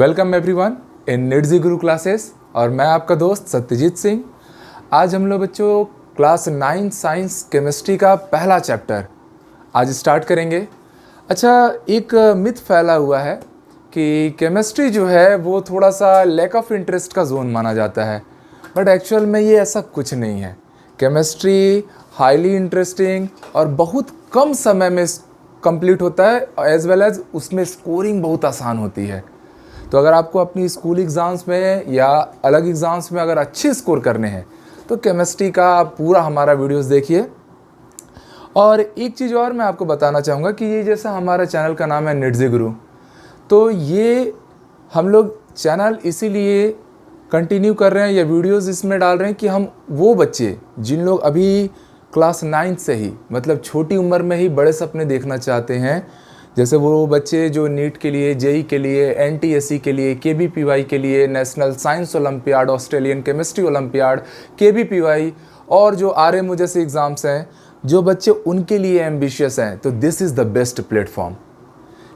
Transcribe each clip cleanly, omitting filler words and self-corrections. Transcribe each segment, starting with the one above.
Welcome everyone in निडजी Guru classes और मैं आपका दोस्त सत्यजीत सिंह। आज हम लोग बच्चों क्लास 9 साइंस केमिस्ट्री का पहला चैप्टर आज स्टार्ट करेंगे। अच्छा, एक मिथ फैला हुआ है कि केमिस्ट्री जो है वो थोड़ा सा लैक ऑफ इंटरेस्ट का जोन माना जाता है, बट एक्चुअल में ये ऐसा कुछ नहीं है। केमिस्ट्री हाईली इंटरेस्टिंग और बहुत कम समय में कंप्लीट होता है, एज वेल एज उसमें स्कोरिंग बहुत आसान होती है। तो अगर आपको अपनी स्कूल एग्ज़ाम्स में या अलग एग्ज़ाम्स में अगर अच्छे स्कोर करने हैं तो केमिस्ट्री का पूरा हमारा वीडियोस देखिए। और एक चीज़ और मैं आपको बताना चाहूँगा कि ये जैसा हमारा चैनल का नाम है निडजी गुरु, तो ये हम लोग चैनल इसीलिए कंटिन्यू कर रहे हैं या वीडियोस इसमें डाल रहे हैं कि हम वो बच्चे जिन लोग अभी क्लास 9 से ही मतलब छोटी उम्र में ही बड़े सपने देखना चाहते हैं, जैसे वो बच्चे जो नीट के लिए, जेई के लिए, एनटीएससी के लिए, केबीपीवाई के लिए, national science olympiad, Australian chemistry olympiad, KVPY और जो आरएमओ जैसे एग्ज़ाम्स हैं, जो बच्चे उनके लिए एम्बिशियस हैं, तो this is the best platform.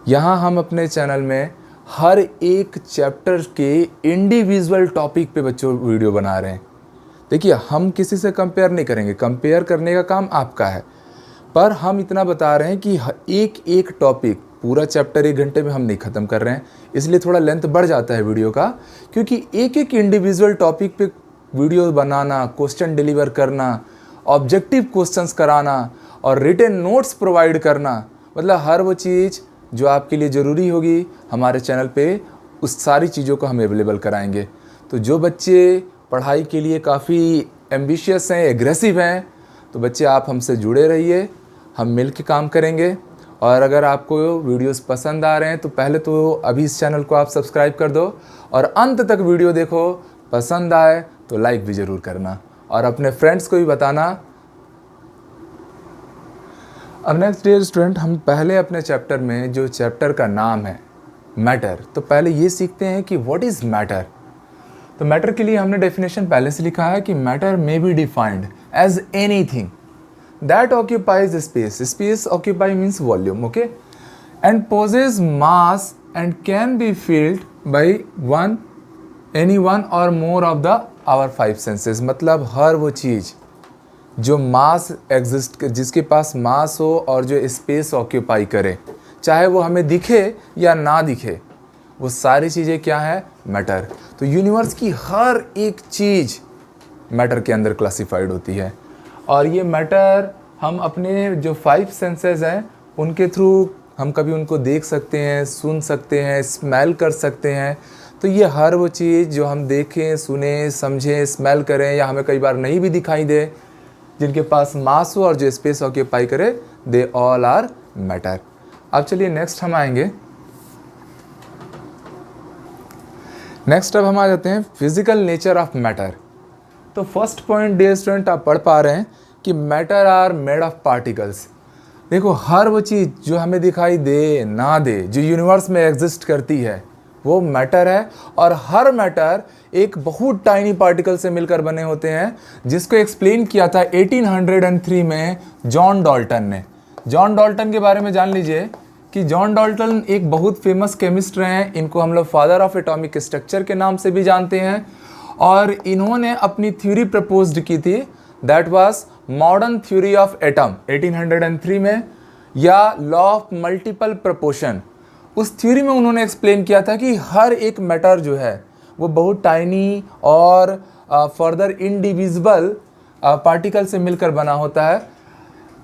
यहाँ हम अपने चैनल में हर एक चैप्टर के इंडिविजुअल टॉपिक पे बच्चों वीडियो बना रहे हैं। देखिए, हम किसी से कंपेयर नहीं करेंगे, कंपेयर करने का काम आपका है, पर हम इतना बता रहे हैं कि एक एक टॉपिक पूरा चैप्टर 1 घंटे में हम नहीं ख़त्म कर रहे हैं, इसलिए थोड़ा लेंथ बढ़ जाता है वीडियो का, क्योंकि एक एक इंडिविजुअल टॉपिक पे वीडियो बनाना, क्वेश्चन डिलीवर करना, ऑब्जेक्टिव क्वेश्चंस कराना और रिटन नोट्स प्रोवाइड करना, मतलब हर वो चीज़ जो आपके लिए ज़रूरी होगी हमारे चैनल पे, उस सारी चीज़ों को हम अवेलेबल कराएंगे। तो जो बच्चे पढ़ाई के लिए काफ़ी एम्बिशियस हैं, एग्रेसिव हैं, तो बच्चे आप हमसे जुड़े रहिए, हम मिल के काम करेंगे। और अगर आपको वीडियोस पसंद आ रहे हैं तो पहले तो अभी इस चैनल को आप सब्सक्राइब कर दो और अंत तक वीडियो देखो। पसंद आए तो लाइक भी ज़रूर करना और अपने फ्रेंड्स को भी बताना। अब नेक्स्ट डियर स्टूडेंट, हम पहले अपने चैप्टर में, जो चैप्टर का नाम है मैटर, तो पहले ये सीखते हैं कि व्हाट इज़ मैटर। तो मैटर के लिए हमने डेफिनेशन पहले से लिखा है कि matter may be defined as anything that occupies space. Space occupy means volume, okay, and possesses mass and can be felt by any one or more of the our 5 senses. मतलब हर वो चीज़ जो मास exist, जिसके पास मास हो और जो space occupy करे, चाहे वो हमें दिखे या ना दिखे, वो सारी चीज़ें क्या है? मैटर। तो यूनिवर्स की हर एक चीज़ मैटर के अंदर क्लासिफाइड होती है। और ये मैटर हम अपने जो 5 सेंसेस हैं उनके थ्रू हम कभी उनको देख सकते हैं, सुन सकते हैं, स्मेल कर सकते हैं। तो ये हर वो चीज़ जो हम देखें, सुने, समझें, स्मेल करें या हमें कई बार नहीं भी दिखाई दे, जिनके पास मास हो और जो स्पेस ऑक्यूपाई करे, दे ऑल आर मैटर। अब चलिए नेक्स्ट हम आएंगे। नेक्स्ट अब हम आ जाते हैं फिजिकल नेचर ऑफ मैटर। तो फर्स्ट पॉइंट डियर स्टूडेंट, आप पढ़ पा रहे हैं कि matter are made of particles. देखो, हर वो चीज़ जो हमें दिखाई दे ना दे, जो यूनिवर्स में एग्जिस्ट करती है, वो मैटर है। और हर मैटर एक बहुत टाइनी पार्टिकल से मिलकर बने होते हैं, जिसको एक्सप्लेन किया था 1803 में जॉन डाल्टन ने। जॉन डाल्टन के बारे में जान लीजिए कि जॉन डाल्टन एक बहुत फेमस केमिस्ट रहे हैं। इनको हम लोग फादर ऑफ एटॉमिक स्ट्रक्चर के नाम से भी जानते हैं। और इन्होंने अपनी थ्योरी प्रपोज्ड की थी, that was modern theory of atom 1803 में, या लॉ ऑफ मल्टीपल प्रोपोर्शन। उस थ्योरी में उन्होंने एक्सप्लेन किया था कि हर एक मैटर जो है वो बहुत टाइनी और फर्दर इंडिविजिबल पार्टिकल से मिलकर बना होता है।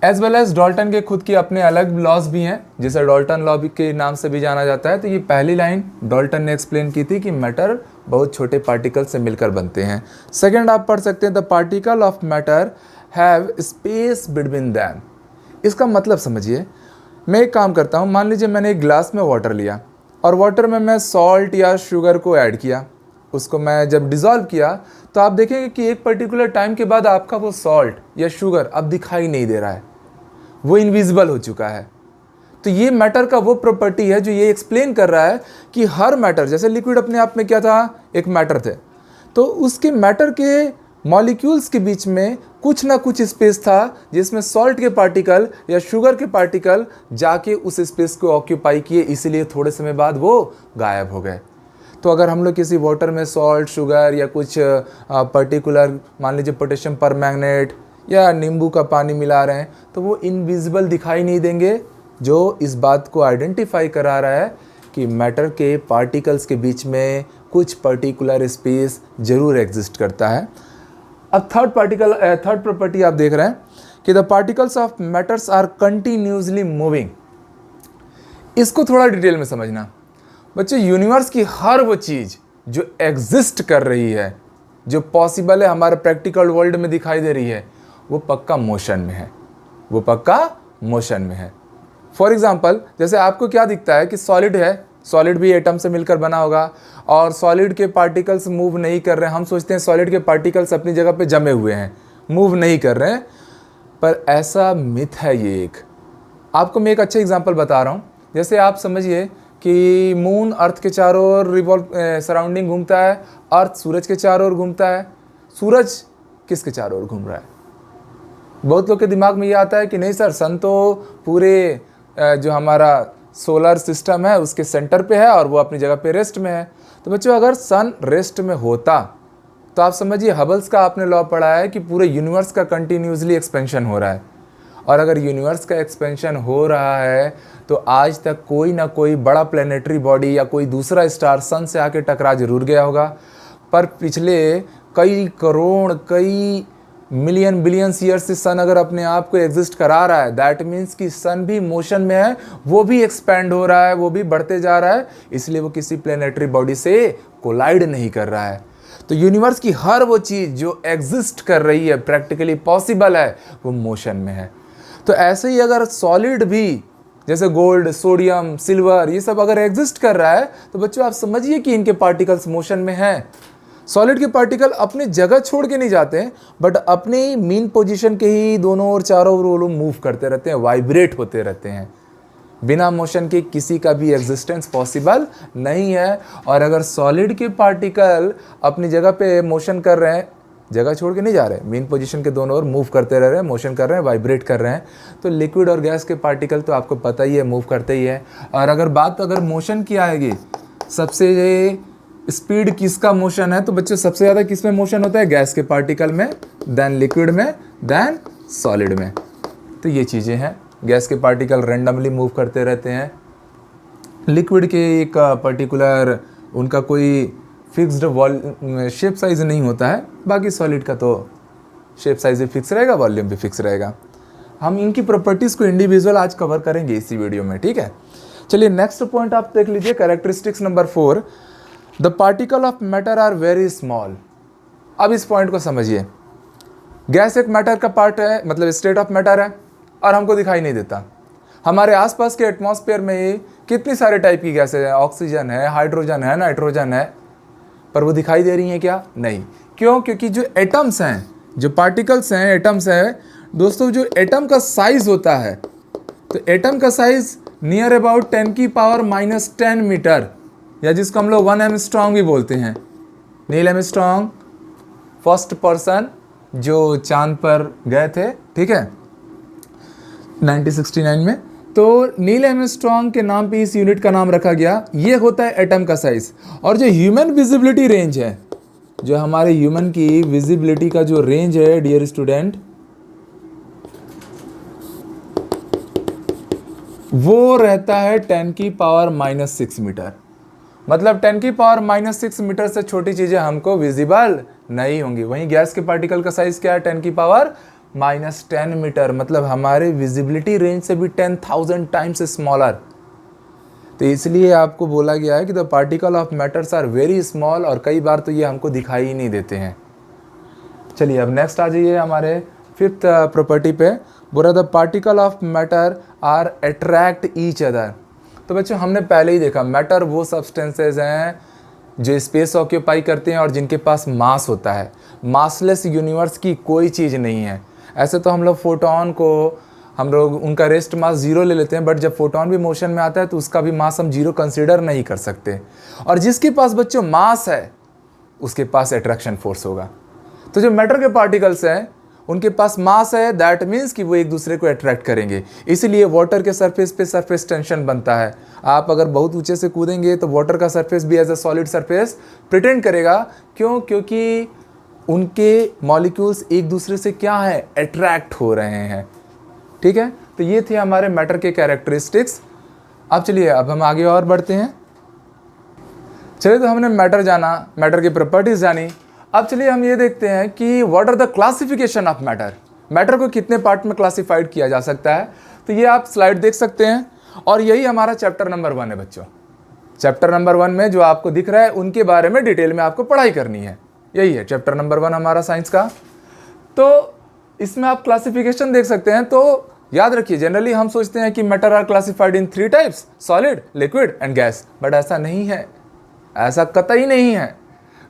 एज वेल एज डाल्टन के खुद के अपने अलग लॉज भी हैं, जिसे डाल्टन लॉ के नाम से भी जाना जाता है। तो ये पहली लाइन डाल्टन ने एक्सप्लेन की थी कि मैटर बहुत छोटे पार्टिकल से मिलकर बनते हैं। सेकंड आप पढ़ सकते हैं, the particle of matter have space between them. इसका मतलब समझिए, मैं एक काम करता हूँ, मान लीजिए मैंने एक ग्लास में वाटर लिया और वाटर में मैं सॉल्ट या शुगर को ऐड किया। उसको मैं जब डिज़ोल्व किया तो आप देखेंगे कि एक पर्टिकुलर टाइम के बाद आपका वो सॉल्ट या शुगर अब दिखाई नहीं दे रहा है, वो इनविजिबल हो चुका है। तो ये मैटर का वो प्रॉपर्टी है जो ये एक्सप्लेन कर रहा है कि हर मैटर, जैसे लिक्विड अपने आप में क्या था, एक मैटर थे, तो उसके मैटर के मॉलिक्यूल्स के बीच में कुछ ना कुछ स्पेस था जिसमें सॉल्ट के पार्टिकल या शुगर के पार्टिकल जाके उस स्पेस को ऑक्यूपाई किए, इसीलिए थोड़े समय बाद वो गायब हो गए। तो अगर हम लोग किसी वाटर में सॉल्ट, शुगर या कुछ पर्टिकुलर, मान लीजिए पोटेशियम परमैंगनेट या नींबू का पानी मिला रहे हैं, तो वो इनविजिबल दिखाई नहीं देंगे, जो इस बात को आइडेंटिफाई करा रहा है कि मैटर के पार्टिकल्स के बीच में कुछ पर्टिकुलर स्पेस जरूर एग्जिस्ट करता है। अब थर्ड प्रॉपर्टी आप देख रहे हैं कि the particles of matters are continuously moving. इसको थोड़ा डिटेल में समझना बच्चों। यूनिवर्स की हर वो चीज़ जो एग्जिस्ट कर रही है, जो पॉसिबल है, हमारे प्रैक्टिकल वर्ल्ड में दिखाई दे रही है, वो पक्का मोशन में है, वो पक्का मोशन में है। फॉर एग्जाम्पल, जैसे आपको क्या दिखता है कि सॉलिड है, सॉलिड भी एटम से मिलकर बना होगा और सॉलिड के पार्टिकल्स मूव नहीं कर रहे हैं। हम सोचते हैं सॉलिड के पार्टिकल्स अपनी जगह पे जमे हुए हैं, मूव नहीं कर रहे हैं, पर ऐसा मिथ है ये एक। आपको मैं एक अच्छा एग्जांपल बता रहा हूँ। जैसे आप समझिए कि मून अर्थ के चारों ओर सराउंडिंग घूमता है, अर्थ सूरज के चारों ओर घूमता है। सूरज किसके चारों ओर घूम रहा है? बहुत लोग के दिमाग में ये आता है कि नहीं सर, सन तो पूरे जो हमारा सोलर सिस्टम है उसके सेंटर पे है और वो अपनी जगह पे रेस्ट में है। तो बच्चों, अगर सन रेस्ट में होता तो आप समझिए हबल्स का आपने लॉ पढ़ा है कि पूरे यूनिवर्स का कंटिन्यूसली एक्सपेंशन हो रहा है। और अगर यूनिवर्स का एक्सपेंशन हो रहा है तो आज तक कोई ना कोई बड़ा प्लैनेटरी बॉडी या कोई दूसरा स्टार सन से आके टकरा जरूर गया होगा। पर पिछले कई करोड़, कई मिलियन, बिलियंस ईयर से सन अगर अपने आप को एग्जिस्ट करा रहा है, दैट मीन्स कि सन भी मोशन में है, वो भी एक्सपैंड हो रहा है, वो भी बढ़ते जा रहा है, इसलिए वो किसी प्लैनेटरी बॉडी से कोलाइड नहीं कर रहा है। तो यूनिवर्स की हर वो चीज़ जो एग्जिस्ट कर रही है, प्रैक्टिकली पॉसिबल है, वो मोशन में है। तो ऐसे ही अगर सॉलिड भी, जैसे गोल्ड, सोडियम, सिल्वर, ये सब अगर एग्जिस्ट कर रहा है तो बच्चों आप समझिए कि इनके पार्टिकल्स मोशन में हैं। सॉलिड के पार्टिकल अपनी जगह छोड़ के नहीं जाते हैं, बट अपनी मीन पोजीशन के ही दोनों ओर, चारों ओर मूव करते रहते हैं, वाइब्रेट होते रहते हैं। बिना मोशन के किसी का भी एग्जिस्टेंस पॉसिबल नहीं है। और अगर सॉलिड के पार्टिकल अपनी जगह पे मोशन कर रहे हैं, जगह छोड़ के नहीं जा रहे, मेन पोजीशन के दोनों ओर मूव करते रह रहे हैं, मोशन कर रहे हैं, वाइब्रेट कर रहे हैं, तो लिक्विड और गैस के पार्टिकल तो आपको पता ही है मूव करते ही है। और अगर मोशन की आएगी, सबसे स्पीड किसका मोशन है, तो बच्चों सबसे ज़्यादा किस में मोशन होता है? गैस के पार्टिकल में, देन लिक्विड में, देन सॉलिड में। तो ये चीज़ें हैं। गैस के पार्टिकल रैंडमली मूव करते रहते हैं, लिक्विड के एक पर्टिकुलर उनका कोई फिक्स्ड शेप साइज़ नहीं होता है, बाकी सॉलिड का तो शेप साइज़ भी फिक्स रहेगा, वॉल्यूम भी फिक्स रहेगा। हम इनकी प्रॉपर्टीज़ को इंडिविजुअल आज कवर करेंगे इसी वीडियो में, ठीक है। चलिए नेक्स्ट पॉइंट आप देख लीजिए, characteristics number 4, the particle of matter are very small. अब इस पॉइंट को समझिए। गैस एक मैटर का पार्ट है, मतलब स्टेट ऑफ मैटर है, और हमको दिखाई नहीं देता। हमारे आसपास के एटमॉस्फेयर में ही कितनी सारे टाइप की गैसेज हैं, ऑक्सीजन है, हाइड्रोजन है, नाइट्रोजन है, पर वो दिखाई दे रही हैं क्या? नहीं। क्यों? क्योंकि जो एटम्स हैं, जो पार्टिकल्स हैं, एटम्स हैं दोस्तों, जो एटम का साइज होता है, तो एटम का साइज नियर अबाउट 10⁻⁻10 मीटर, या जिसको हम लोग 1 एंगस्ट्रॉम भी बोलते हैं। नील आर्मस्ट्रांग फर्स्ट पर्सन जो चांद पर गए थे, ठीक है, 1969 में। तो नील आर्मस्ट्रांग के नाम पे इस यूनिट का नाम रखा गया। ये होता है एटम का साइज। और जो ह्यूमन विजिबिलिटी रेंज है, जो हमारे ह्यूमन की विजिबिलिटी का जो रेंज है डियर स्टूडेंट, वो रहता है 10⁻⁻6 मीटर। मतलब 10⁻⁻6 मीटर से छोटी चीजें हमको विजिबल नहीं होंगी। वहीं गैस के पार्टिकल का साइज क्या है? 10⁻⁻10 मीटर, मतलब हमारे विजिबिलिटी रेंज से भी 10,000 टाइम्स स्मॉलर। तो इसलिए आपको बोला गया है कि the particle of matters are very small, और कई बार तो ये हमको दिखाई ही नहीं देते हैं। चलिए अब नेक्स्ट आ जाइए हमारे 5th प्रॉपर्टी पे। बोला the particle of matter are attract each other. तो बच्चों हमने पहले ही देखा, मैटर वो सब्सटेंसेज हैं जो स्पेस ऑक्यूपाई करते हैं और जिनके पास मास होता है। मासलेस यूनिवर्स की कोई चीज़ नहीं है। ऐसे तो हम लोग फोटोन को, हम लोग उनका रेस्ट मास 0 ले लेते हैं, बट जब फोटोन भी मोशन में आता है तो उसका भी मास हम 0 कंसिडर नहीं कर सकते। और जिसके पास बच्चों मास है उसके पास अट्रैक्शन फोर्स होगा। तो जो मैटर के पार्टिकल्स हैं उनके पास मास है, दैट मीन्स कि वो एक दूसरे को अट्रैक्ट करेंगे। इसीलिए वाटर के सरफेस पे सरफेस टेंशन बनता है। आप अगर बहुत ऊंचे से कूदेंगे तो वाटर का सरफेस भी as a solid surface pretend करेगा। क्यों? क्योंकि उनके मॉलिक्यूल्स एक दूसरे से क्या है, अट्रैक्ट हो रहे हैं। ठीक है, तो ये थे हमारे मैटर के कैरेक्टरिस्टिक्स। अब चलिए, अब हम आगे और बढ़ते हैं। चलिए, तो हमने मैटर जाना, मैटर की प्रॉपर्टीज जानी। अब चलिए हम ये देखते हैं कि what are the classification of matter. Matter को कितने पार्ट में क्लासिफाइड किया जा सकता है। तो ये आप स्लाइड देख सकते हैं, और यही हमारा चैप्टर नंबर 1 है बच्चों। चैप्टर नंबर 1 में जो आपको दिख रहा है उनके बारे में डिटेल में आपको पढ़ाई करनी है। यही है चैप्टर नंबर 1 हमारा साइंस का। तो इसमें आप क्लासिफिकेशन देख सकते हैं। तो याद रखिए, जनरली हम सोचते हैं कि matter are classified in 3 types, solid, liquid and gas. But ऐसा नहीं है, ऐसा कतई नहीं है।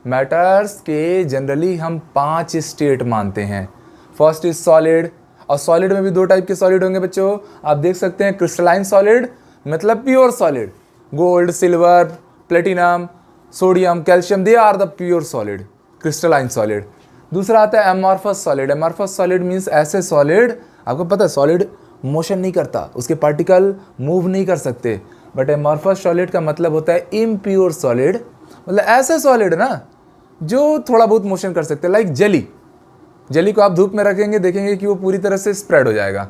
मैटर्स के जनरली हम 5 स्टेट मानते हैं। फर्स्ट इज सॉलिड, और सॉलिड में भी 2 टाइप के सॉलिड होंगे बच्चों। आप देख सकते हैं, क्रिस्टलाइन सॉलिड मतलब pure solid, gold, silver, platinum, sodium, calcium, they are the pure solid, crystalline solid. दूसरा आता है amorphous solid. Amorphous solid means ऐसे सॉलिड, आपको पता है सॉलिड मोशन नहीं करता, उसके पार्टिकल मूव नहीं कर सकते। बट एमॉर्फस सॉलिड का मतलब होता है इम्प्योर सॉलिड, मतलब ऐसे सॉलिड ना जो थोड़ा बहुत मोशन कर सकते हैं। लाइक जेली, जेली को आप धूप में रखेंगे, देखेंगे कि वो पूरी तरह से स्प्रेड हो जाएगा,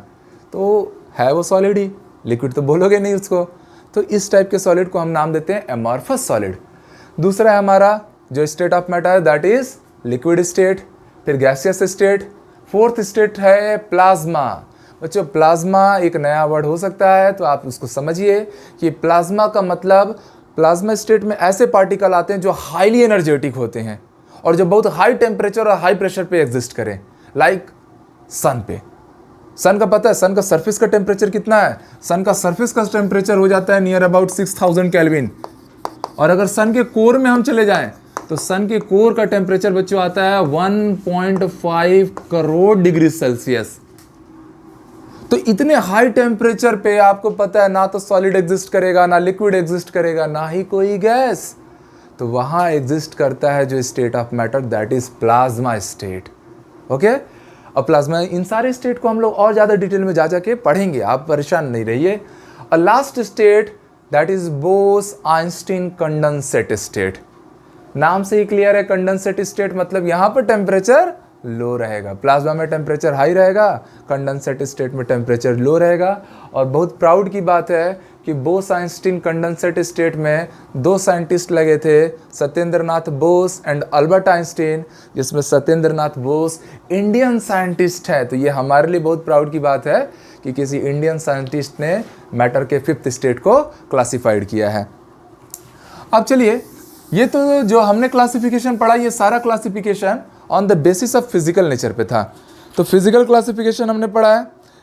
तो है वो सॉलिड ही, लिक्विड तो बोलोगे नहीं उसको। तो इस टाइप के सॉलिड को हम नाम देते हैं एमॉर्फस सॉलिड। दूसरा है हमारा जो state of matter, that is liquid state, फिर गैसियस स्टेट। फोर्थ स्टेट है प्लाज्मा। बच्चों, प्लाज्मा एक नया वर्ड हो सकता है, तो आप उसको समझिए कि प्लाज्मा का मतलब, प्लाज्मा स्टेट में ऐसे पार्टिकल आते हैं जो हाईली एनर्जेटिक होते हैं और जो बहुत हाई टेम्परेचर और हाई प्रेशर पे एग्जिस्ट करें। लाइक सन पे, सन का पता है, सन का सरफेस का टेम्परेचर कितना है? सन का सरफेस का टेम्परेचर हो जाता है नियर अबाउट 6000 केल्विन। और अगर सन के कोर में हम चले जाएं तो सन के कोर का टेम्परेचर बच्चों आता है 1.5 करोड़ डिग्री सेल्सियस। तो इतने हाई टेम्परेचर पे आपको पता है ना तो सॉलिड एग्जिस्ट करेगा, ना लिक्विड एग्जिस्ट करेगा, ना ही कोई गैस। तो वहां एग्जिस्ट करता है जो state of matter, that is plasma state. Okay, और प्लाज्मा, इन सारे स्टेट को हम लोग और ज्यादा डिटेल में जा जाके पढ़ेंगे, आप परेशान नहीं रहिए। और last state that is Bose-Einstein condensate state. नाम से ही क्लियर है, कंडेंसेट स्टेट मतलब यहां पर टेम्परेचर लो रहेगा, प्लाज्मा में टेम्परेचर हाई रहेगा, कंडेंसेट स्टेट में टेम्परेचर लो रहेगा। और बहुत प्राउड की बात है कि बोस-आइंस्टीन कंडेंसेट स्टेट में 2 साइंटिस्ट लगे थे, Satyendra Nath Bose and Albert Einstein, जिसमें सत्येंद्र नाथ बोस इंडियन साइंटिस्ट है। तो ये हमारे लिए बहुत प्राउड की बात है कि किसी इंडियन साइंटिस्ट ने मैटर के 5th स्टेट को क्लासिफाइड किया है। अब चलिए, ये तो जो हमने क्लासिफिकेशन पढ़ा, ये सारा classification on the basis of physical nature पे था। तो फिजिकल क्लासिफिकेशन हमने पढ़ा है।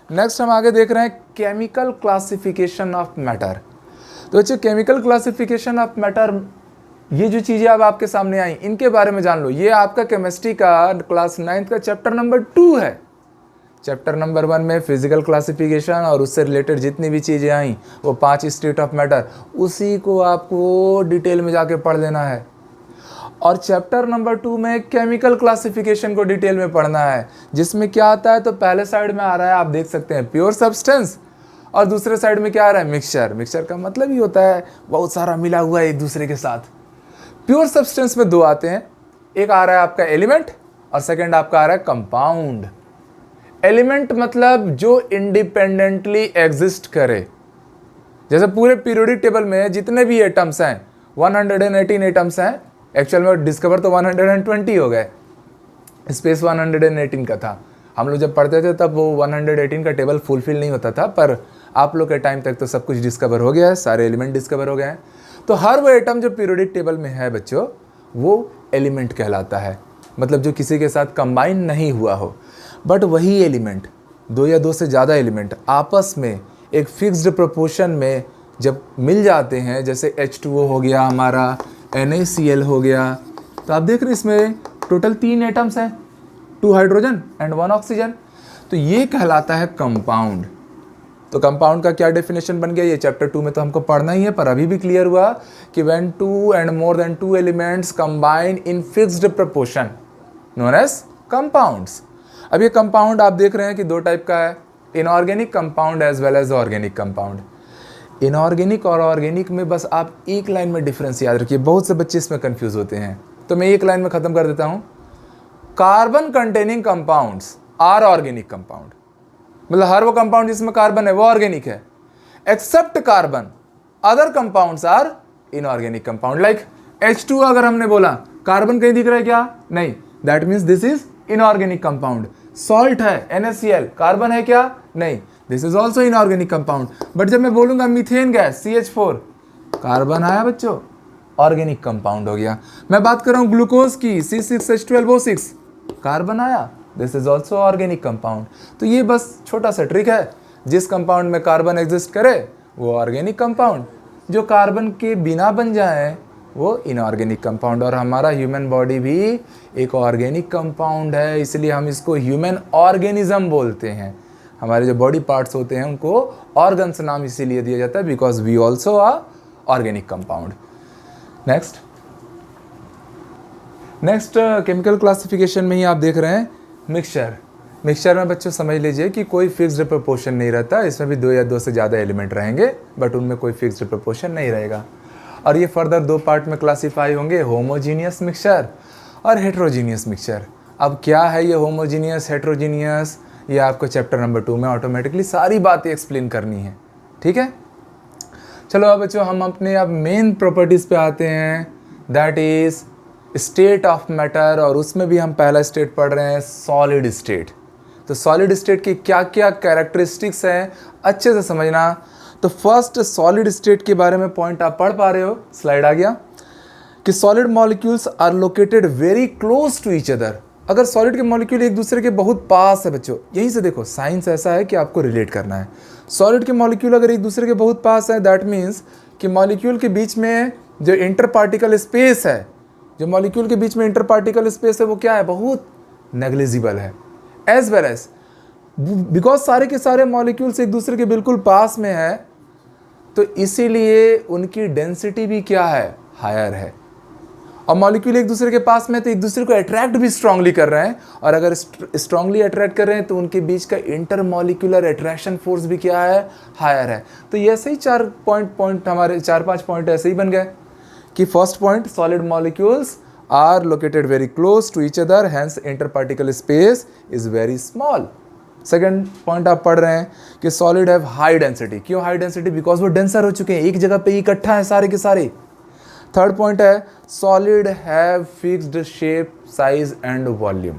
नेक्स्ट हम आगे देख रहे हैं केमिकल क्लासिफिकेशन ऑफ मैटर। तो बच्चों, केमिकल क्लासिफिकेशन ऑफ मैटर, ये जो चीज़ें अब आपके सामने आई इनके बारे में जान लो। ये आपका केमिस्ट्री का क्लास 9th का चैप्टर नंबर 2 है। चैप्टर नंबर 1 में फिजिकल क्लासिफिकेशन और उससे रिलेटेड जितनी भी चीज़ें आई, वो 5 स्टेट ऑफ मैटर, उसी को आपको डिटेल में जाके पढ़ लेना है। और चैप्टर नंबर 2 में केमिकल क्लासिफिकेशन को डिटेल में पढ़ना है, जिसमें क्या आता है, तो पहले साइड में आ रहा है, आप देख सकते हैं, प्योर सब्सटेंस, और दूसरे साइड में क्या आ रहा है, मिक्सचर। मिक्सचर का मतलब ही होता है बहुत सारा मिला हुआ है एक दूसरे के साथ। प्योर सब्सटेंस में 2 आते हैं, एक आ रहा है आपका एलिमेंट और सेकेंड आपका आ रहा है कंपाउंड। एलिमेंट मतलब जो इंडिपेंडेंटली एग्जिस्ट करे। जैसे पूरे पीरियोडिक टेबल में जितने भी एटम्स हैं, 118 एटम्स हैं, एक्चुअल में डिस्कवर तो 120 हो गए, स्पेस 118 का था। हम लोग जब पढ़ते थे तब वो 118 का टेबल फुलफिल नहीं होता था, पर आप लोग के टाइम तक तो सब कुछ डिस्कवर हो गया है, सारे एलिमेंट डिस्कवर हो गए हैं। तो हर वो एटम जो पीरियोडिक टेबल में है बच्चों, वो एलिमेंट कहलाता है, मतलब जो किसी के साथ कंबाइन नहीं हुआ हो। बट वही एलिमेंट, 2 या 2 से ज़्यादा एलिमेंट आपस में एक फिक्स्ड प्रोपोर्शन में जब मिल जाते हैं, जैसे H2O हो गया हमारा, NaCl हो गया, तो आप देख रहे हैं इसमें टोटल 3 एटम्स हैं, 2 हाइड्रोजन एंड 1 ऑक्सीजन। तो ये कहलाता है कंपाउंड। तो कंपाउंड का क्या डेफिनेशन बन गया, ये चैप्टर 2 में तो हमको पढ़ना ही है, पर अभी भी क्लियर हुआ कि when 2 and more than 2 elements combine in fixed proportion known as compounds. अब ये कंपाउंड आप देख रहे हैं कि दो टाइप का है, inorganic compound as well as organic compound. Inorganic और ऑर्गेनिक में बस आप एक लाइन में डिफरेंस याद रखिए, बहुत से बच्चे इसमें कंफ्यूज होते हैं, तो मैं एक लाइन में ख़त्म कर देता हूँ। Carbon containing compounds are organic compound, मतलब हर वो कंपाउंड जिसमें कार्बन है वो ऑर्गेनिक है, except carbon other compounds are inorganic compound. Like H2 अगर हमने बोला, कार्बन कहीं दिख रहा है क्या? नहीं, that means this is inorganic compound. Salt है NaCl, कार्बन है क्या? नहीं, this is also inorganic compound. But जब मैं बोलूंगा मीथेन गैस CH4, कार्बन आया बच्चों, ऑर्गेनिक कंपाउंड हो गया। मैं बात कर रहा हूँ ग्लूकोज की C6H12O6, कार्बन आया, this is also organic compound. तो ये बस छोटा सा ट्रिक है, जिस कंपाउंड में कार्बन एग्जिस्ट करे वो ऑर्गेनिक कंपाउंड, जो कार्बन के बिना बन जाए वो इनऑर्गेनिक कंपाउंड। और हमारा ह्यूमन बॉडी भी एक ऑर्गेनिक कंपाउंड है, इसलिए हम इसको ह्यूमन ऑर्गेनिज्म बोलते हैं। हमारे जो बॉडी पार्ट्स होते हैं उनको ऑर्गन्स नाम इसीलिए दिया जाता है, because we also are organic compound. Next chemical classification में ही आप देख रहे हैं मिक्सचर। मिक्सचर में बच्चों समझ लीजिए कि कोई फिक्स्ड प्रोपोर्शन नहीं रहता, इसमें भी दो या दो से ज़्यादा एलिमेंट रहेंगे, बट उनमें कोई फिक्स्ड प्रोपोर्शन नहीं रहेगा। और ये फर्दर दो पार्ट में क्लासीफाई होंगे, होमोजीनियस मिक्सचर और हेट्रोजीनियस मिक्सचर। अब क्या है ये होमोजीनियस हेट्रोजीनियस, ये आपको चैप्टर नंबर 2 में ऑटोमेटिकली सारी बातें एक्सप्लेन करनी है, ठीक है। चलो अब बच्चों हम अपने अब मेन प्रॉपर्टीज़ पे आते हैं, that is state of matter, और उसमें भी हम पहला स्टेट पढ़ रहे हैं सॉलिड स्टेट। तो सॉलिड स्टेट की क्या क्या कैरेक्टरिस्टिक्स हैं अच्छे से समझना। तो फर्स्ट सॉलिड स्टेट के बारे में पॉइंट आप पढ़ पा रहे हो, स्लाइड आ गया, कि solid molecules are located very close to each other. अगर सॉलिड के मॉलिक्यूल एक दूसरे के बहुत पास है बच्चों, यहीं से देखो साइंस ऐसा है कि आपको रिलेट करना है। सॉलिड के मॉलिक्यूल अगर एक दूसरे के बहुत पास है, दैट मीन्स कि मॉलिक्यूल के बीच में जो इंटर पार्टिकल स्पेस है, जो मॉलिक्यूल के बीच में इंटर पार्टिकल स्पेस है वो क्या है, बहुत नेग्लिजिबल है। एज वेल एज बिकॉज सारे के सारे मॉलिक्यूल्स एक दूसरे के बिल्कुल पास में है, तो इसीलिए उनकी डेंसिटी भी क्या है, हायर है। और मॉलिक्यूल एक दूसरे के पास में तो एक दूसरे को अट्रैक्ट भी स्ट्रांगली कर रहे हैं, और अगर स्ट्रांगली अट्रैक्ट कर रहे हैं तो उनके बीच का इंटर मॉलिक्यूलर अट्रैक्शन फोर्स भी क्या है, हायर है। तो ये ऐसे ही 4 पॉइंट हमारे 4-5 पॉइंट ऐसे ही बन गए कि first point solid molecules are located very close to each other, hence inter particle space is very small. Second point आप पढ़ रहे हैं कि सॉलिड हैव हाई डेंसिटी। क्यों हाई डेंसिटी? बिकॉज वो डेंसर हो चुके हैं, एक जगह पे इकट्ठा है सारे के सारे। थर्ड पॉइंट है solid have fixed shape, size and volume.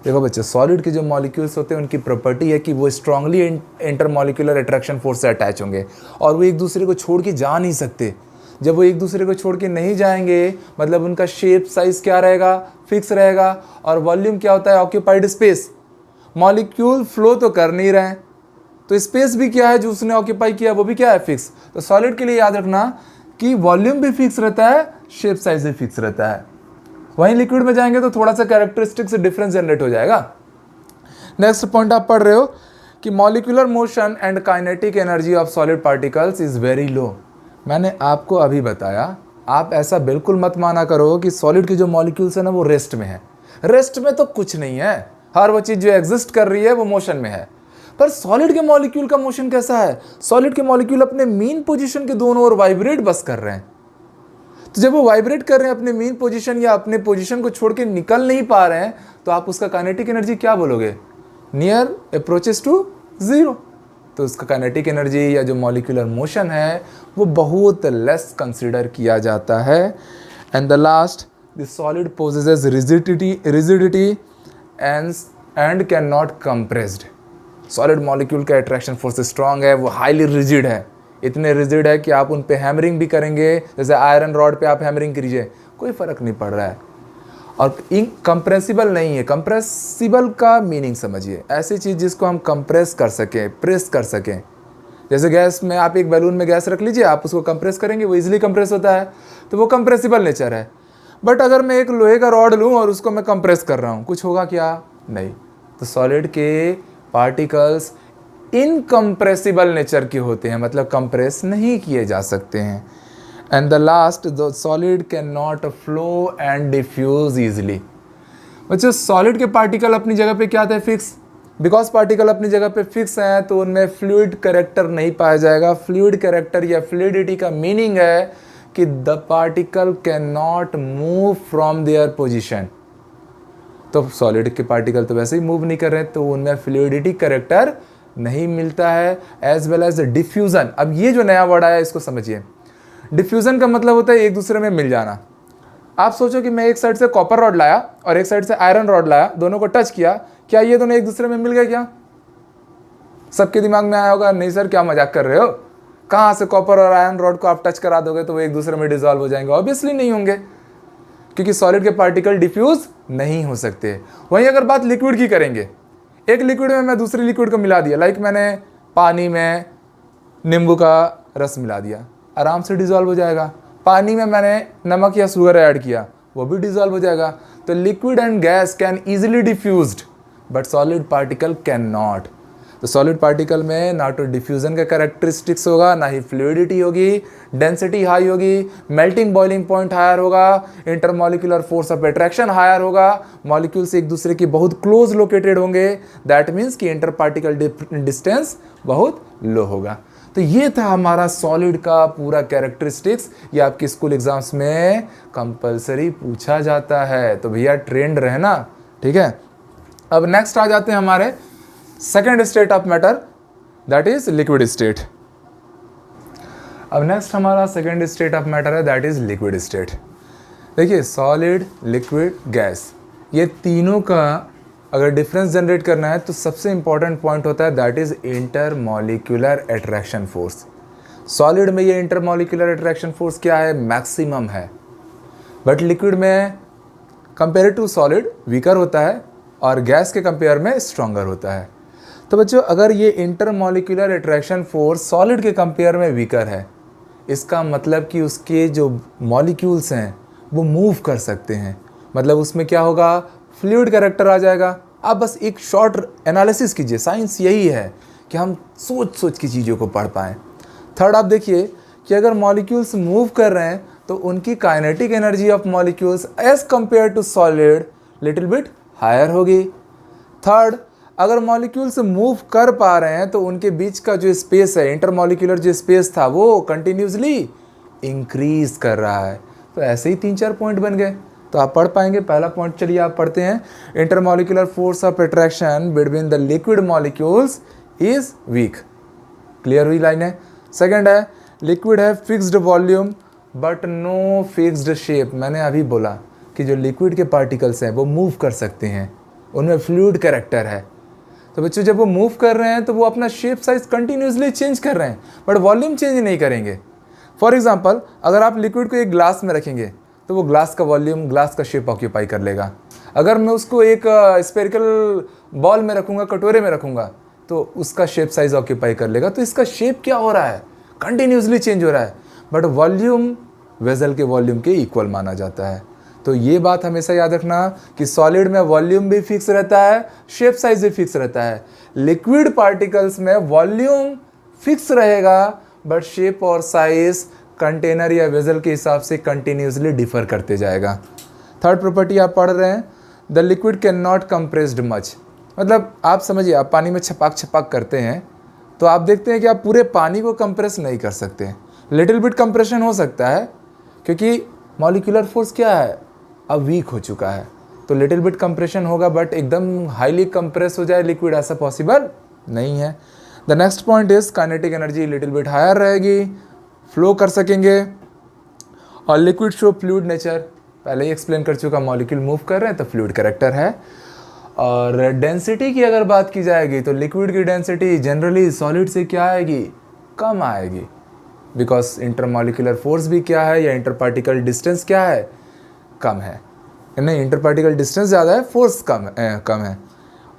देखो बच्चे, सॉलिड के जो मॉलिक्यूल्स होते हैं उनकी प्रॉपर्टी है कि वो strongly inter molecular attraction force से अटैच होंगे, और वो एक दूसरे को छोड़ के जा नहीं सकते। जब वो एक दूसरे को छोड़ के नहीं जाएंगे, मतलब उनका शेप साइज क्या रहेगा, फिक्स रहेगा। और वॉल्यूम क्या होता है, ऑक्यूपाइड स्पेस। मॉलिक्यूल फ्लो तो कर नहीं रहे हैं, तो स्पेस भी क्या है जो उसने ऑक्यूपाई किया वो भी क्या है, फिक्स। तो सॉलिड के लिए याद रखना कि वॉल्यूम भी फिक्स रहता है, शेप साइज भी फिक्स रहता है। वहीं लिक्विड में जाएंगे तो थोड़ा सा कैरेक्टरिस्टिक से डिफरेंस जनरेट हो जाएगा। नेक्स्ट पॉइंट आप पढ़ रहे हो कि molecular motion and kinetic energy of solid particles is very low. मैंने आपको अभी बताया, आप ऐसा बिल्कुल मत माना करो कि सॉलिड के जो मॉलिक्यूल्स है ना वो रेस्ट में है। रेस्ट में तो कुछ नहीं है, हर वो चीज़ जो एग्जिस्ट कर रही है वो मोशन में है। पर सॉलिड के मॉलिक्यूल का मोशन कैसा है, सॉलिड के मॉलिक्यूल अपने मीन पोजीशन के दोनों ओर वाइब्रेट बस कर रहे हैं। तो जब वो वाइब्रेट कर रहे हैं अपने मीन पोजीशन या अपने पोजीशन को छोड़ के निकल नहीं पा रहे हैं, तो आप उसका काइनेटिक एनर्जी क्या बोलोगे, नियर अप्रोचेस टू जीरो। तो उसका काइनेटिक एनर्जी या जो मॉलिक्यूलर मोशन है वो बहुत लेस कंसिडर किया जाता है। And the last, the solid possesses rigidity and can not compressed. Solid molecule का अट्रैक्शन फोर्स स्ट्रांग है, वो हाईली रिजिड है, इतने रिजिड है कि आप उन पे हैमरिंग भी करेंगे, जैसे आयरन रॉड पे आप हैमरिंग कीजिए कोई फ़र्क नहीं पड़ रहा है। और कंप्रेसिबल नहीं है। कंप्रेसिबल का मीनिंग समझिए, ऐसी चीज़ जिसको हम कंप्रेस कर सकें, प्रेस कर सकें। जैसे गैस में आप एक बैलून में गैस रख लीजिए, आप उसको कंप्रेस करेंगे, वो इजीली कंप्रेस होता है, तो वो कंप्रेसिबल नेचर है। बट अगर मैं एक लोहे का रॉड लूँ और उसको मैं कंप्रेस कर रहा हूँ, कुछ होगा क्या, नहीं। तो सॉलिड के पार्टिकल्स इनकम्प्रेसिबल नेचर के होते हैं, मतलब कंप्रेस नहीं किए जा सकते हैं। And the last, the solid can not flow and diffuse easily. बच्चों सॉलिड के पार्टिकल अपनी जगह पे क्या थे, फिक्स। बिकॉज पार्टिकल अपनी जगह पे फिक्स हैं तो उनमें फ्लूइड कैरेक्टर नहीं पाया जाएगा। फ्लूइड कैरेक्टर या फ्लूइडिटी का मीनिंग है कि the particle can not move from their position. तो सॉलिड के पार्टिकल तो वैसे ही मूव नहीं कर रहे, तो उनमें फ्लूइडिटी कैरेक्टर नहीं मिलता है। As well as diffusion. अब ये जो नया वर्ड आया इसको समझिए। डिफ्यूजन का मतलब होता है एक दूसरे में मिल जाना। आप सोचो कि मैं एक साइड से कॉपर रॉड लाया और एक साइड से आयरन रॉड लाया, दोनों को टच किया, क्या ये दोनों एक दूसरे में मिल गए? क्या सबके दिमाग में आया होगा नहीं सर क्या मजाक कर रहे हो, कहाँ से कॉपर और आयरन रॉड को आप टच करा दोगे तो वो एक दूसरे में डिसॉल्व हो जाएंगे? ऑब्वियसली नहीं होंगे, क्योंकि सॉलिड के पार्टिकल डिफ्यूज नहीं हो सकते। वहीं अगर बात लिक्विड की करेंगे, एक लिक्विड में मैं दूसरी लिक्विड को मिला दिया, लाइक मैंने पानी में नींबू का रस मिला दिया, आराम से डिसॉल्व हो जाएगा। पानी में मैंने नमक या शुगर ऐड किया, वो भी डिसॉल्व हो जाएगा। तो liquid and gas can easily diffused but solid particle can not. तो सॉलिड पार्टिकल में ना तो डिफ्यूजन का कैरेक्टरिस्टिक्स होगा, ना ही फ्लूइडिटी होगी, डेंसिटी हाई होगी, मेल्टिंग बॉइलिंग पॉइंट हायर होगा, intermolecular force of attraction higher होगा, मॉलिक्यूल्स एक दूसरे की बहुत क्लोज लोकेटेड होंगे। दैट मीन्स कि इंटर पार्टिकल डिस्टेंस बहुत लो होगा। तो ये था हमारा सॉलिड का पूरा कैरेक्टरिस्टिक्स। ये आपके स्कूल एग्जाम्स में कंपलसरी पूछा जाता है, तो भैया ट्रेंड रहना, ठीक है। अब नेक्स्ट आ जाते हैं हमारे second state of matter, that is liquid state. अब नेक्स्ट हमारा सेकेंड स्टेट ऑफ मैटर है, दैट इज लिक्विड स्टेट। देखिए सॉलिड, लिक्विड, गैस, ये तीनों का अगर डिफरेंस जनरेट करना है तो सबसे इंपॉर्टेंट पॉइंट होता है that is intermolecular attraction force. Solid में ये इंटरमॉलिक्यूलर अट्रैक्शन फोर्स क्या है, मैक्सिमम है, बट लिक्विड में कंपेयर टू सॉलिड वीकर होता है और गैस के कंपेयर में स्ट्रॉन्गर होता है। तो बच्चों अगर ये इंटरमॉलिक्यूलर अट्रैक्शन फोर्स सॉलिड के कंपेयर में वीकर है, इसका मतलब कि उसके जो मॉलिक्यूल्स हैं वो मूव कर सकते हैं, मतलब उसमें क्या होगा, फ्लूइड कैरेक्टर आ जाएगा। आप बस एक शॉर्ट एनालिसिस कीजिए, साइंस यही है कि हम सोच सोच की चीज़ों को पढ़ पाएँ। थर्ड आप देखिए कि अगर मॉलिक्यूल्स मूव कर रहे हैं तो उनकी kinetic energy of molecules as compare to solid little bit higher होगी। थर्ड, अगर मॉलिक्यूल्स मूव कर पा रहे हैं तो उनके बीच का जो स्पेस है, इंटरमॉलिक्यूलर जो स्पेस था, वो कंटिन्यूसली इंक्रीज कर रहा है। तो ऐसे ही 3-4 पॉइंट बन गए, तो आप पढ़ पाएंगे। पहला पॉइंट चलिए आप पढ़ते हैं, intermolecular force of attraction between the liquid molecules is weak. Clear हुई लाइन है। सेकेंड है, लिक्विड है fixed volume but no fixed shape. मैंने अभी बोला कि जो लिक्विड के पार्टिकल्स हैं वो मूव कर सकते हैं, उनमें फ्लूइड कैरेक्टर है। तो बच्चों जब वो मूव कर रहे हैं तो वो अपना शेप साइज कंटिन्यूसली चेंज कर रहे हैं, बट वॉल्यूम चेंज नहीं करेंगे। फॉर एग्जांपल, अगर आप लिक्विड को एक ग्लास में रखेंगे तो वो ग्लास का वॉल्यूम, ग्लास का शेप ऑक्यूपाई कर लेगा। अगर मैं उसको एक स्फेरिकल बॉल में रखूँगा, कटोरे में रखूँगा, तो उसका शेप साइज ऑक्यूपाई कर लेगा। तो इसका शेप क्या हो रहा है, कंटिन्यूसली चेंज हो रहा है, बट वॉल्यूम वेजल के वॉल्यूम के इक्वल माना जाता है। तो ये बात हमेशा याद रखना कि सॉलिड में वॉल्यूम भी फिक्स रहता है, शेप साइज भी फिक्स रहता है। लिक्विड पार्टिकल्स में वॉल्यूम फिक्स रहेगा बट शेप और साइज कंटेनर या वेजल के हिसाब से कंटिन्यूसली डिफर करते जाएगा। थर्ड प्रॉपर्टी आप पढ़ रहे हैं, the liquid can not compressed much. मतलब आप समझिए, आप पानी में छपाक छपाक करते हैं तो आप देखते हैं कि आप पूरे पानी को कंप्रेस नहीं कर सकते। लिटिल बिट कंप्रेशन हो सकता है क्योंकि मॉलिक्यूलर फोर्स क्या है, अब वीक हो चुका है, तो लिटिल बिट कंप्रेशन होगा, बट एकदम हाईली कंप्रेस हो जाए लिक्विड, ऐसा पॉसिबल नहीं है। The next point is kinetic energy little bit higher रहेगी, फ्लो कर सकेंगे। और लिक्विड शो फ्लूइड नेचर, पहले ही एक्सप्लेन कर चुका, मॉलिक्यूल मूव कर रहे हैं तो फ्लूइड कैरेक्टर है। और डेंसिटी की अगर बात की जाएगी तो लिक्विड की डेंसिटी जनरली सॉलिड से क्या आएगी, कम आएगी, बिकॉज इंटरमॉलिक्यूलर फोर्स भी क्या है या इंटरपार्टिकल डिस्टेंस क्या है, कम है। नहीं, इंटरपार्टिकल डिस्टेंस ज़्यादा है, फोर्स कम है।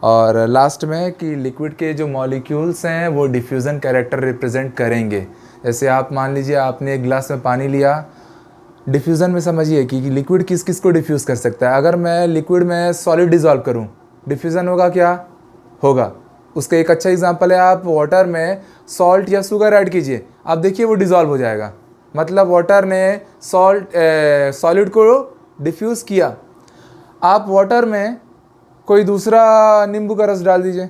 और लास्ट में कि लिक्विड के जो मॉलिक्यूल्स हैं वो डिफ्यूज़न कैरेक्टर रिप्रेजेंट करेंगे। जैसे आप मान लीजिए आपने एक गिलास में पानी लिया, डिफ्यूज़न में समझिए कि लिक्विड किस किस को डिफ्यूज़ कर सकता है। अगर मैं लिक्विड में सॉलिड डिज़ोल्व करूँ, डिफ्यूज़न होगा क्या, होगा। उसका एक अच्छा एग्जांपल है, आप वाटर में सॉल्ट या शुगर ऐड कीजिए, आप देखिए वो डिज़ोल्व हो जाएगा। मतलब वाटर ने सॉलिड को डिफ्यूज़ किया। आप वाटर में कोई दूसरा नींबू का रस डाल दीजिए,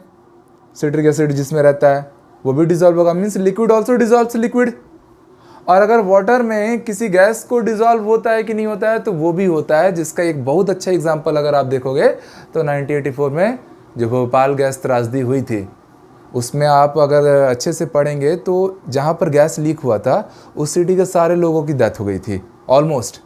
सिट्रिक एसिड जिसमें रहता है, वो भी डिजॉल्व होगा, means liquid also dissolves liquid. और अगर वाटर में किसी गैस को डिजॉल्व होता है कि नहीं होता है, तो वो भी होता है, जिसका एक बहुत अच्छा एग्जांपल अगर आप देखोगे तो 1984 में जो भोपाल गैस त्रासदी हुई थी, उसमें आप अगर अच्छे से पढ़ेंगे तो जहाँ पर गैस लीक हुआ था उस सिटी के सारे लोगों की डेथ हो गई थी ऑलमोस्ट,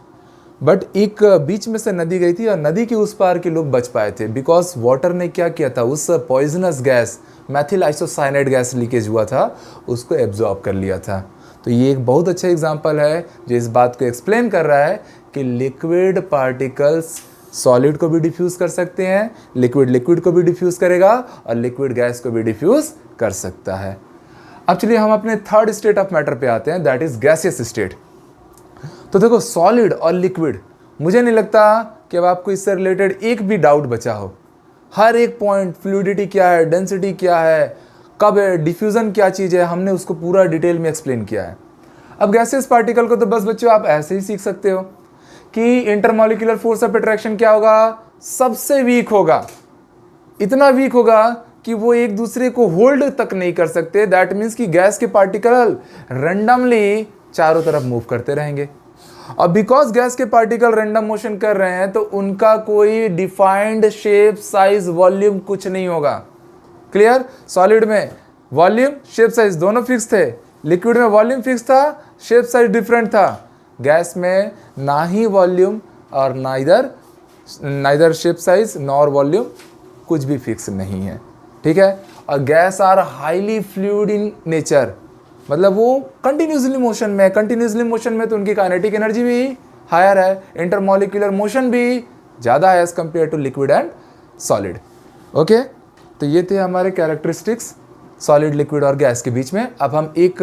बट एक बीच में से नदी गई थी और नदी के उस पार के लोग बच पाए थे, बिकॉज वाटर ने क्या किया था, उस poisonous gas Maithil isocyanide gas leakage हुआ था, उसको एब्जॉर्ब कर लिया था। तो ये एक बहुत अच्छा एग्जांपल है जो इस बात को एक्सप्लेन कर रहा है कि लिक्विड पार्टिकल्स सॉलिड को भी डिफ्यूज़ कर सकते हैं, लिक्विड लिक्विड को भी डिफ्यूज़ करेगा और लिक्विड गैस को भी डिफ्यूज़ कर सकता है। अब चलिए हम अपने थर्ड स्टेट ऑफ मैटर पे आते हैं, दैट इज गैसियस स्टेट। तो देखो सॉलिड और लिक्विड, मुझे नहीं लगता कि अब आपको इससे रिलेटेड एक भी डाउट बचा हो। हर एक पॉइंट, फ्लूइडिटी क्या है, डेंसिटी क्या है, कब है, डिफ्यूज़न क्या चीज़ है, हमने उसको पूरा डिटेल में एक्सप्लेन किया है। अब गैसियस पार्टिकल को तो बस बच्चों आप ऐसे ही सीख सकते हो कि इंटरमॉलिक्यूलर फोर्स ऑफ अट्रैक्शन क्या होगा, सबसे वीक होगा, इतना वीक होगा कि वो एक दूसरे को होल्ड तक नहीं कर सकते। दैट मीन्स कि गैस के पार्टिकल रैंडमली चारों तरफ मूव करते रहेंगे। अब बिकॉज गैस के पार्टिकल रैंडम मोशन कर रहे हैं तो उनका कोई डिफाइंड शेप, साइज, वॉल्यूम कुछ नहीं होगा। क्लियर? सॉलिड में वॉल्यूम, शेप, साइज दोनों फिक्स थे, लिक्विड में वॉल्यूम फिक्स था, शेप साइज डिफरेंट था। गैस में ना ही वॉल्यूम और neither shape size nor volume, कुछ भी फिक्स नहीं है। ठीक है? और gas are highly fluid in nature, मतलब वो कंटिन्यूसली मोशन में, कंटिन्यूसली मोशन में तो उनकी काइनेटिक एनर्जी भी हायर है, इंटरमॉलिक्यूलर मोशन भी ज़्यादा है as compare to liquid and solid. Okay, तो ये थे हमारे कैरेक्टरिस्टिक्स सॉलिड, लिक्विड और गैस के बीच में। अब हम एक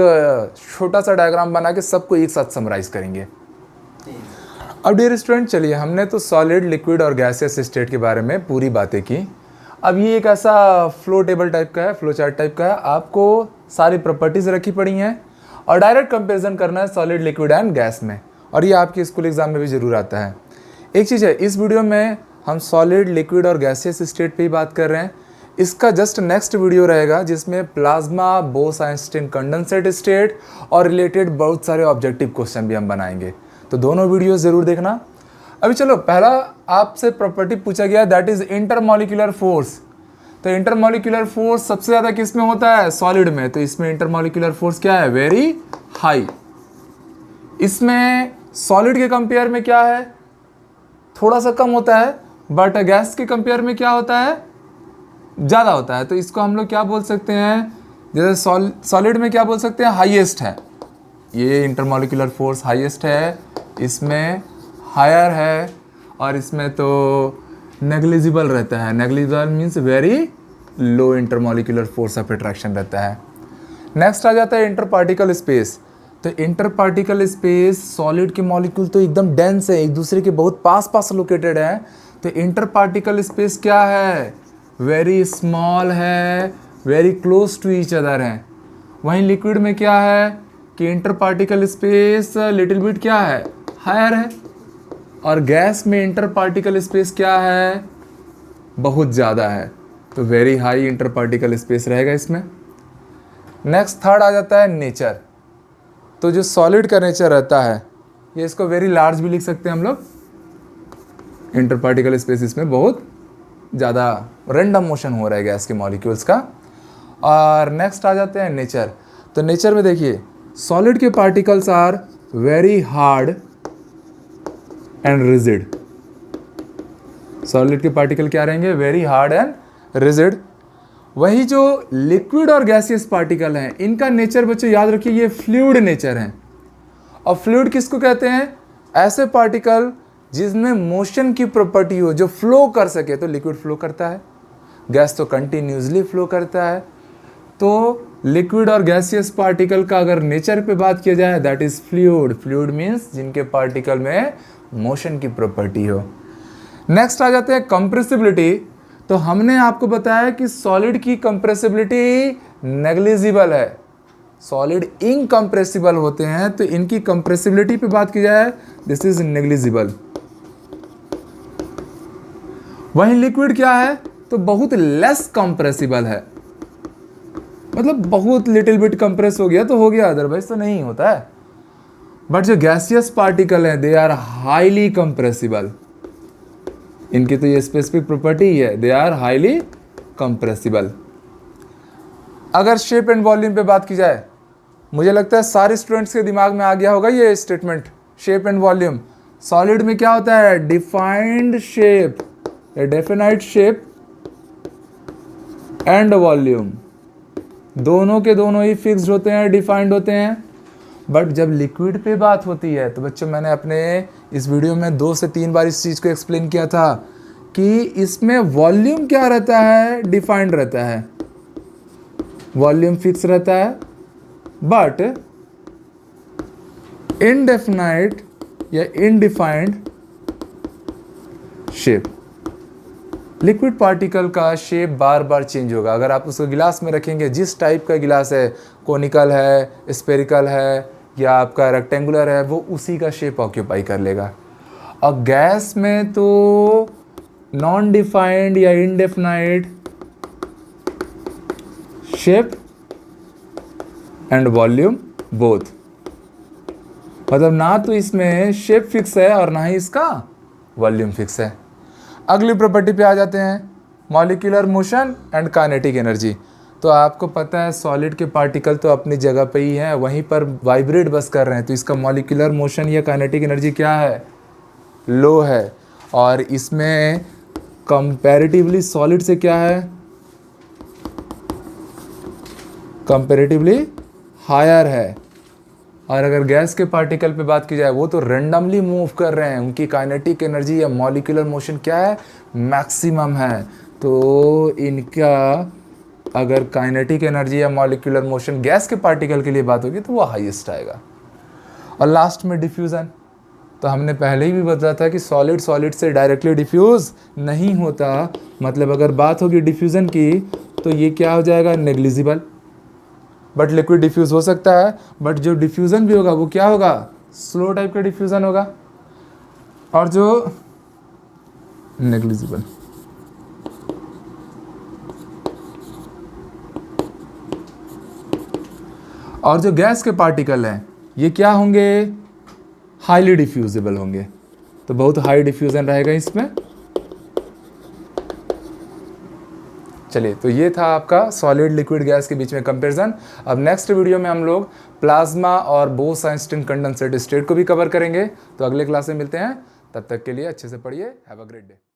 छोटा सा डायग्राम बना के सबको एक साथ समराइज करेंगे। अब डियर स्टूडेंट, चलिए हमने तो सॉलिड, लिक्विड और गैसियस स्टेट के बारे में पूरी बातें की। अब ये एक ऐसा फ्लो टेबल टाइप का है, फ्लो चार्ट टाइप का है, आपको सारी प्रॉपर्टीज़ रखी पड़ी हैं और डायरेक्ट कंपैरिजन करना है सॉलिड, लिक्विड एंड गैस में, और ये आपके स्कूल एग्जाम में भी ज़रूर आता है। एक चीज़ है, इस वीडियो में हम सॉलिड, लिक्विड और गैसियस स्टेट पे ही बात कर रहे हैं। इसका जस्ट नेक्स्ट वीडियो रहेगा जिसमें प्लाज्मा, बोस-आइंस्टीन कंडेंसेट स्टेट और रिलेटेड बहुत सारे ऑब्जेक्टिव क्वेश्चन भी हम बनाएंगे, तो दोनों वीडियो ज़रूर देखना। अभी चलो, पहला आपसे प्रॉपर्टी पूछा गया, दैट इज इंटरमॉलिक्यूलर फोर्स। तो इंटरमॉलिक्यूलर फोर्स सबसे ज़्यादा किस में होता है? सॉलिड में। तो इसमें इंटरमॉलिक्यूलर फोर्स क्या है? Very high. इसमें सॉलिड के कंपेयर में क्या है? थोड़ा सा कम होता है, बट गैस के कंपेयर में क्या होता है? ज़्यादा होता है। तो इसको हम लोग क्या बोल सकते हैं? जैसे सॉलिड में क्या बोल सकते हैं? हाईएस्ट है। ये इंटरमॉलिक्यूलर फोर्स हाईएस्ट है, इसमें हायर है, और इसमें तो नेग्लिजिबल रहता है। Negligible means very low intermolecular force of attraction रहता है। नेक्स्ट आ जाता है इंटर पार्टिकल स्पेस। तो इंटर पार्टिकल स्पेस, सॉलिड के मॉलिक्यूल तो एकदम डेंस है, एक दूसरे के बहुत पास पास लोकेटेड है, तो इंटर पार्टिकल स्पेस क्या है? वेरी स्मॉल है, very close to each other है। वहीं लिक्विड में क्या है कि inter particle space little bit क्या है? हायर है, और गैस में इंटर पार्टिकल स्पेस क्या है? बहुत ज़्यादा है, तो very high inter particle space रहेगा इसमें। नेक्स्ट थर्ड आ जाता है नेचर। तो जो सॉलिड का नेचर रहता है, ये इसको वेरी लार्ज भी लिख सकते हैं हम लोग। इंटर पार्टिकल स्पेस इसमें बहुत ज़्यादा रैंडम मोशन हो रहा है गैस के मॉलिक्यूल्स का। और नेक्स्ट आ जाते हैं नेचर। तो नेचर में देखिए, सॉलिड के particles are very hard and rigid. Solid के पार्टिकल क्या रहेंगे? Very hard and rigid. वही जो लिक्विड और गैसियस पार्टिकल हैं, इनका नेचर बच्चों याद रखिए, ये फ्लूइड नेचर है। और फ्लूइड किसको कहते हैं? ऐसे पार्टिकल जिसमें मोशन की प्रॉपर्टी हो, जो फ्लो कर सके। तो लिक्विड फ्लो करता है, गैस तो कंटिन्यूसली फ्लो करता है। तो लिक्विड और गैसियस पार्टिकल का अगर नेचर पे बात किया जाए, that is fluid. Fluid means जिनके पार्टिकल में मोशन की प्रॉपर्टी हो। नेक्स्ट आ जाते हैं कंप्रेसिबिलिटी। तो हमने आपको बताया कि सॉलिड की कंप्रेसिबिलिटी नेग्लिजिबल है, सॉलिड इनकंप्रेसिबल होते हैं, तो इनकी कंप्रेसिबिलिटी पे बात की जाए, दिस इज नेग्लिजिबल। वहीं लिक्विड क्या है, तो बहुत लेस कंप्रेसिबल है, मतलब बहुत लिटिल बिट कंप्रेस हो गया तो हो गया, अदरवाइज तो नहीं होता है। बट जो गैसियस पार्टिकल है दे आर हाईली कंप्रेसिबल, इनकी तो ये स्पेसिफिक प्रॉपर्टी ही है, दे आर हाईली कंप्रेसिबल। अगर शेप एंड वॉल्यूम पे बात की जाए, मुझे लगता है सारे स्टूडेंट्स के दिमाग में आ गया होगा ये statement, shape and volume. Solid में क्या होता है, defined shape, definite shape and volume, दोनों के दोनों ही फिक्स्ड होते हैं, डिफाइंड होते हैं। बट जब लिक्विड पे बात होती है तो बच्चों मैंने अपने इस वीडियो में 2 से 3 बार इस चीज़ को एक्सप्लेन किया था कि इसमें वॉल्यूम क्या रहता है, डिफाइंड रहता है, वॉल्यूम फिक्स रहता है, बट इनडेफिनाइट या इनडिफाइंड शेप। लिक्विड पार्टिकल का शेप बार बार चेंज होगा। अगर आप उसको गिलास में रखेंगे, जिस टाइप का गिलास है, कोनिकल है, स्पेरिकल है या आपका रेक्टेंगुलर है, वो उसी का शेप ऑक्यूपाई कर लेगा। और गैस में तो नॉन डिफाइंड या indefinite shape and volume both, मतलब ना तो इसमें शेप फिक्स है और ना ही इसका वॉल्यूम फिक्स है। अगली प्रॉपर्टी पे आ जाते हैं, molecular motion and kinetic energy. तो आपको पता है सॉलिड के पार्टिकल तो अपनी जगह पे ही हैं, वहीं पर वाइब्रेट बस कर रहे हैं, तो इसका मॉलिक्यूलर मोशन या काइनेटिक एनर्जी क्या है, लो है। और इसमें कंपैरेटिवली सॉलिड से क्या है, कंपैरेटिवली हायर है। और अगर गैस के पार्टिकल पे बात की जाए, वो तो रैंडमली मूव कर रहे हैं, उनकी काइनेटिक एनर्जी या मॉलिक्यूलर मोशन क्या है, मैक्सिमम है। तो इनका अगर काइनेटिक एनर्जी या मॉलिक्यूलर मोशन गैस के पार्टिकल के लिए बात होगी तो वो हाईएस्ट आएगा। और लास्ट में डिफ्यूज़न, तो हमने पहले ही भी बताया था कि सॉलिड से डायरेक्टली डिफ्यूज़ नहीं होता, मतलब अगर बात होगी डिफ्यूज़न की तो ये क्या हो जाएगा, नेग्लिजिबल। बट लिक्विड डिफ्यूज़ हो सकता है, बट जो डिफ्यूज़न भी होगा वो क्या होगा, स्लो टाइप का डिफ्यूज़न होगा, और जो नेग्लिजिबल। और जो गैस के पार्टिकल हैं ये क्या होंगे, हाईली डिफ्यूजिबल होंगे, तो बहुत हाई डिफ्यूजन रहेगा इसमें। चलिए, तो ये था आपका सॉलिड लिक्विड गैस के बीच में कंपैरिजन। अब नेक्स्ट वीडियो में हम लोग प्लाज्मा और बोस-आइंस्टीन कंडेंसेट स्टेट को भी कवर करेंगे। तो अगले क्लास में मिलते हैं, तब तक के लिए अच्छे से पढ़िए। Have a great day.